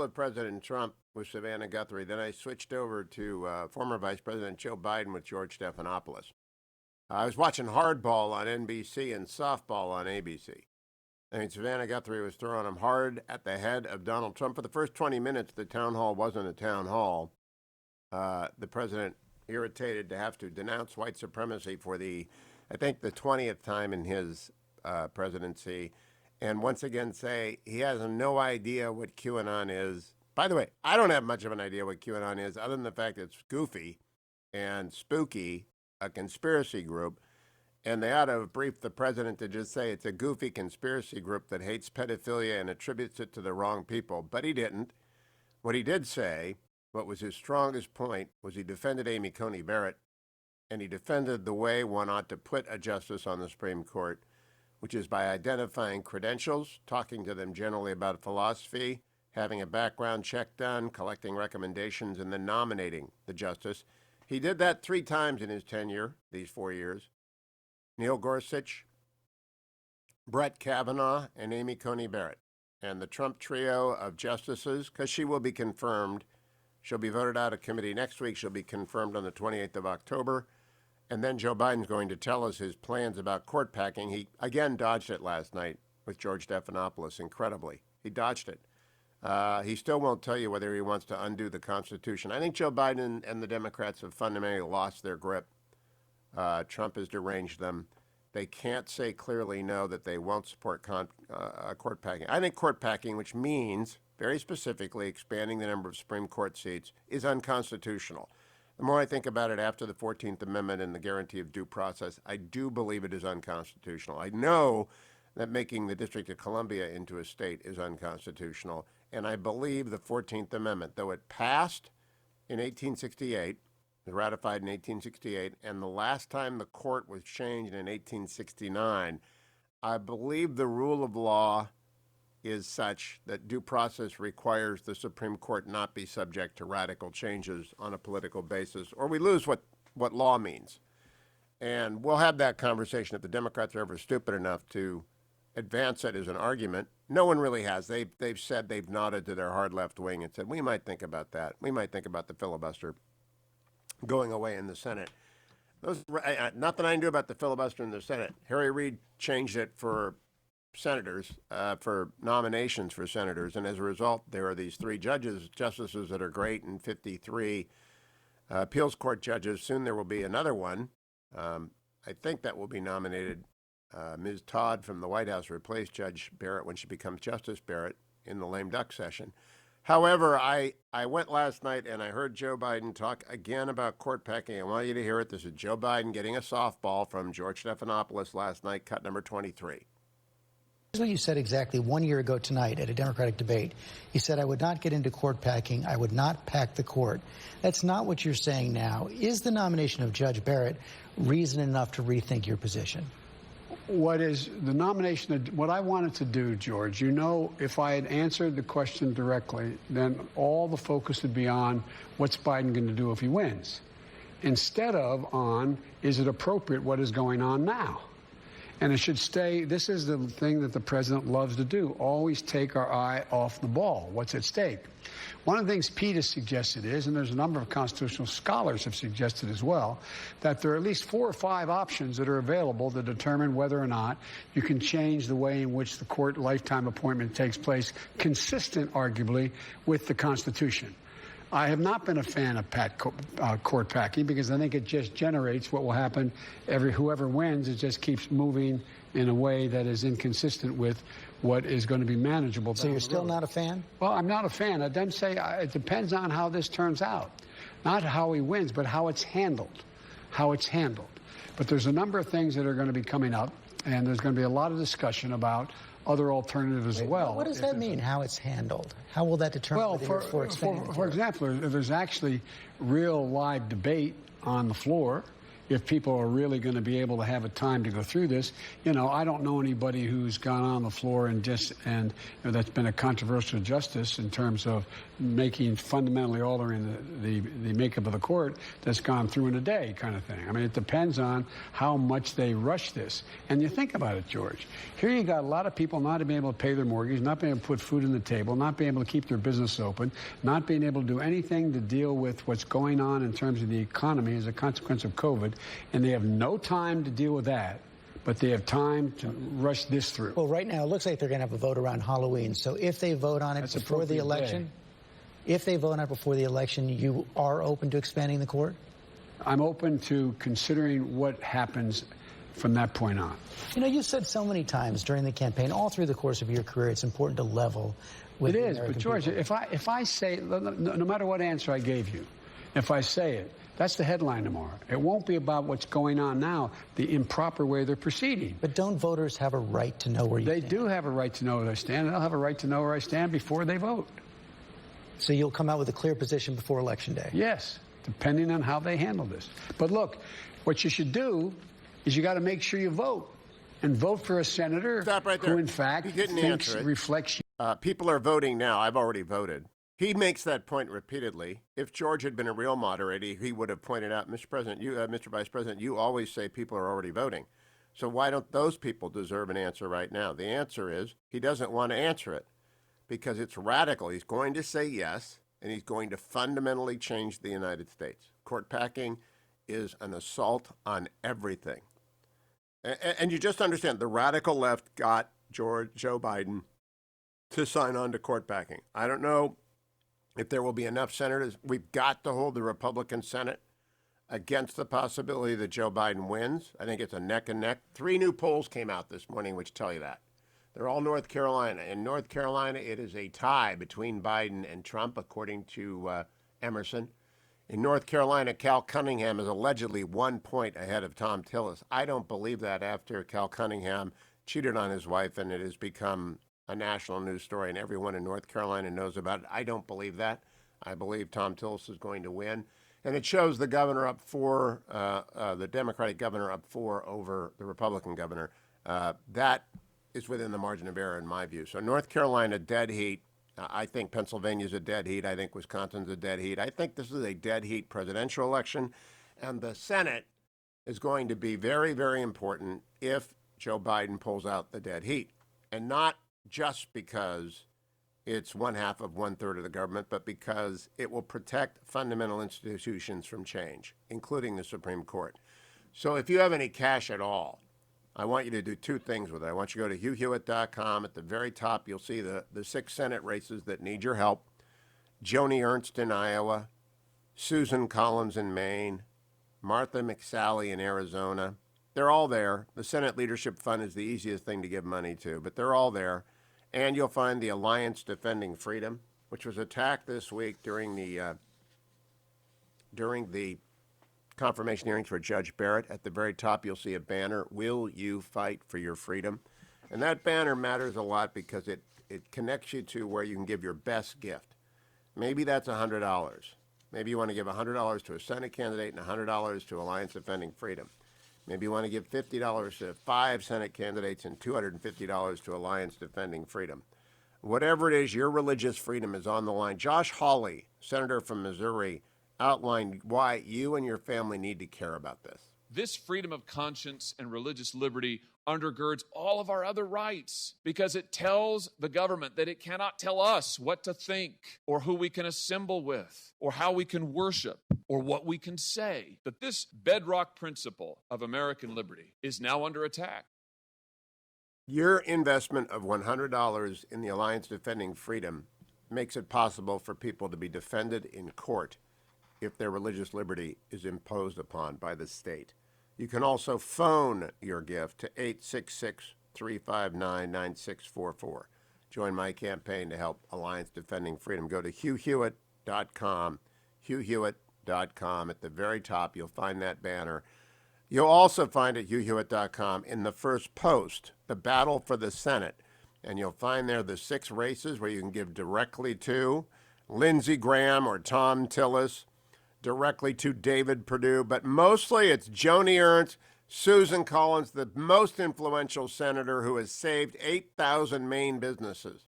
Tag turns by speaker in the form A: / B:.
A: With President Trump with Savannah Guthrie. Then I switched over to former Vice President Joe Biden with George Stephanopoulos. I was watching hardball on NBC and softball on ABC. I mean, Savannah Guthrie was throwing him hard at the head of Donald Trump. For the first 20 minutes, the town hall wasn't a town hall. The president irritated to have to denounce white supremacy for I think the 20th time in his presidency. And once again say he has no idea what QAnon is. By the way, I don't have much of an idea what QAnon is, other than the fact it's goofy and spooky, a conspiracy group. And they ought to have briefed the president to just say it's a goofy conspiracy group that hates pedophilia and attributes it to the wrong people. But he didn't. What he did say, what was his strongest point, was he defended Amy Coney Barrett, and he defended the way one ought to put a justice on the Supreme Court, which is by identifying credentials, talking to them generally about philosophy, having a background check done, collecting recommendations, and then nominating the justice. He did that 3 times in his tenure, these 4 years. Neil Gorsuch, Brett Kavanaugh, and Amy Coney Barrett. And the Trump trio of justices, because she will be confirmed. She'll be voted out of committee next week. She'll be confirmed on the 28th of October. And then Joe Biden's going to tell us his plans about court packing. He, again, dodged it last night with George Stephanopoulos, incredibly. He dodged it. He still won't tell you whether he wants to undo the Constitution. I think Joe Biden and the Democrats have fundamentally lost their grip. Trump has deranged them. They can't say clearly no that they won't support court packing. I think court packing, which means very specifically expanding the number of Supreme Court seats, is unconstitutional. The more I think about it after the 14th Amendment and the guarantee of due process, I do believe it is unconstitutional. I know that making the District of Columbia into a state is unconstitutional, and I believe the 14th Amendment, though it passed in 1868, was ratified in 1868, and the last time the court was changed in 1869, I believe the rule of law is such that due process requires the Supreme Court not be subject to radical changes on a political basis, or we lose what law means. And we'll have that conversation if the Democrats are ever stupid enough to advance it as an argument. No one really has. They've said, they've nodded to their hard left wing and said, we might think about that. We might think about the filibuster going away in the Senate. Nothing I can do about the filibuster in the Senate. Harry Reid changed it for senators, for nominations for senators, and as a result, there are these 3 justices that are great, and 53 appeals court judges. Soon there will be another one. I think that will be nominated. Ms. Todd from the White House replaced Judge Barrett when she becomes Justice Barrett in the lame duck session. However, I went last night and I heard Joe Biden talk again about court packing. I want you to hear it. This is Joe Biden getting a softball from George Stephanopoulos last night, cut number 23.
B: Here's what you said exactly 1 year ago tonight at a Democratic debate. You said, I would not get into court packing. I would not pack the court. That's not what you're saying now. Is the nomination of Judge Barrett reason enough to rethink your position?
C: What is the nomination of what I wanted to do, George? You know, if I had answered the question directly, then all the focus would be on what's Biden going to do if he wins, instead of on, is it appropriate what is going on now? And it should stay, this is the thing that the president loves to do, always take our eye off the ball. What's at stake? One of the things Pete has suggested is, and there's a number of constitutional scholars have suggested as well, that there are at least 4 or 5 options that are available to determine whether or not you can change the way in which the court lifetime appointment takes place, consistent, arguably, with the Constitution. I have not been a fan of court packing because I think it just generates what will happen. Whoever wins, it just keeps moving in a way that is inconsistent with what is going to be manageable.
B: So you're still not a fan?
C: Well, I'm not a fan. I then say it depends on how this turns out. Not how he wins, but how it's handled. How it's handled. But there's a number of things that are going to be coming up, and there's going to be a lot of discussion about other alternatives as well.
B: What does that mean, how it's handled? How will that determine
C: for example, if there's actually real live debate on the floor if people are really going to be able to have a time to go through this. You know, I don't know anybody who's gone on the floor and you know, that's been a controversial justice in terms of fundamentally altering the makeup of the court that's gone through in a day kind of thing. I mean, it depends on how much they rush this. And you think about it, George. Here you got a lot of people not being able to pay their mortgage, not being able to put food on the table, not being able to keep their business open, not being able to do anything to deal with what's going on in terms of the economy as a consequence of COVID, and they have no time to deal with that, but they have time to rush this through.
B: Well, right now, it looks like they're going to have a vote around Halloween. So if they vote on it before the election, you are open to expanding the court?
C: I'm open to considering what happens from that point on.
B: You know, you said so many times during the campaign, all through the course of your career, it's important to level with the American
C: It is, but George,
B: people.
C: if I say, no matter what answer I gave you, if I say it, that's the headline tomorrow. It won't be about what's going on now, the improper way they're proceeding.
B: But don't voters have a right to know where you stand?
C: They do have a right to know where they stand, and they'll have a right to know where I stand before they vote.
B: So you'll come out with a clear position before Election Day?
C: Yes, depending on how they handle this. But look, what you should do is you got to make sure you vote. And vote for a senator
A: Stop right there.
C: who, in fact,
A: He didn't answer it.
C: reflects.
A: People are voting now. I've already voted. He makes that point repeatedly. If George had been a real moderator, he would have pointed out, Mr. President, Mr. Vice President, you always say people are already voting. So why don't those people deserve an answer right now? The answer is he doesn't want to answer it because it's radical. He's going to say yes, and he's going to fundamentally change the United States. Court packing is an assault on everything. And you just understand, the radical left got Joe Biden to sign on to court packing. I don't know if there will be enough senators. We've got to hold the Republican Senate against the possibility that Joe Biden wins. I think it's a neck and neck. 3 new polls came out this morning which tell you that. They're all North Carolina. In North Carolina, it is a tie between Biden and Trump, according to Emerson. In North Carolina, Cal Cunningham is allegedly 1 point ahead of Tom Tillis. I don't believe that after Cal Cunningham cheated on his wife and it has become a national news story and everyone in North Carolina knows about it. I don't believe that. I believe Tom Tillis is going to win. And it shows the governor up 4, the Democratic governor up 4 over the Republican governor. That is within the margin of error in my view. So North Carolina, dead heat. I think Pennsylvania's a dead heat. I think Wisconsin's a dead heat. I think this is a dead heat presidential election. And the Senate is going to be very, very important if Joe Biden pulls out the dead heat. And not just because it's 1/2 of 1/3 of the government, but because it will protect fundamental institutions from change, including the Supreme Court. So if you have any cash at all, I want you to do 2 things with it. I want you to go to HughHewitt.com. At the very top, you'll see the 6 Senate races that need your help. Joni Ernst in Iowa, Susan Collins in Maine, Martha McSally in Arizona. They're all there. The Senate Leadership Fund is the easiest thing to give money to, but they're all there. And you'll find the Alliance Defending Freedom, which was attacked this week during the confirmation hearings for Judge Barrett. At the very top, you'll see a banner, Will You Fight for Your Freedom? And that banner matters a lot because it connects you to where you can give your best gift. Maybe that's $100. Maybe you want to give $100 to a Senate candidate and $100 to Alliance Defending Freedom. Maybe you want to give $50 to 5 Senate candidates and $250 to Alliance Defending Freedom. Whatever it is, your religious freedom is on the line. Josh Hawley, senator from Missouri, outlined why you and your family need to care about this.
D: This freedom of conscience and religious liberty undergirds all of our other rights because it tells the government that it cannot tell us what to think or who we can assemble with or how we can worship or what we can say. That this bedrock principle of American liberty is now under attack.
A: Your investment of $100 in the Alliance Defending Freedom makes it possible for people to be defended in court if their religious liberty is imposed upon by the state. You can also phone your gift to 866-359-9644. Join my campaign to help Alliance Defending Freedom. Go to HughHewitt.com, HughHewitt.com. At the very top, you'll find that banner. You'll also find at HughHewitt.com in the first post, the battle for the Senate. And you'll find there the 6 races where you can give directly to Lindsey Graham or Tom Tillis, directly to David Perdue, but mostly it's Joni Ernst, Susan Collins, the most influential senator who has saved 8,000 Maine businesses.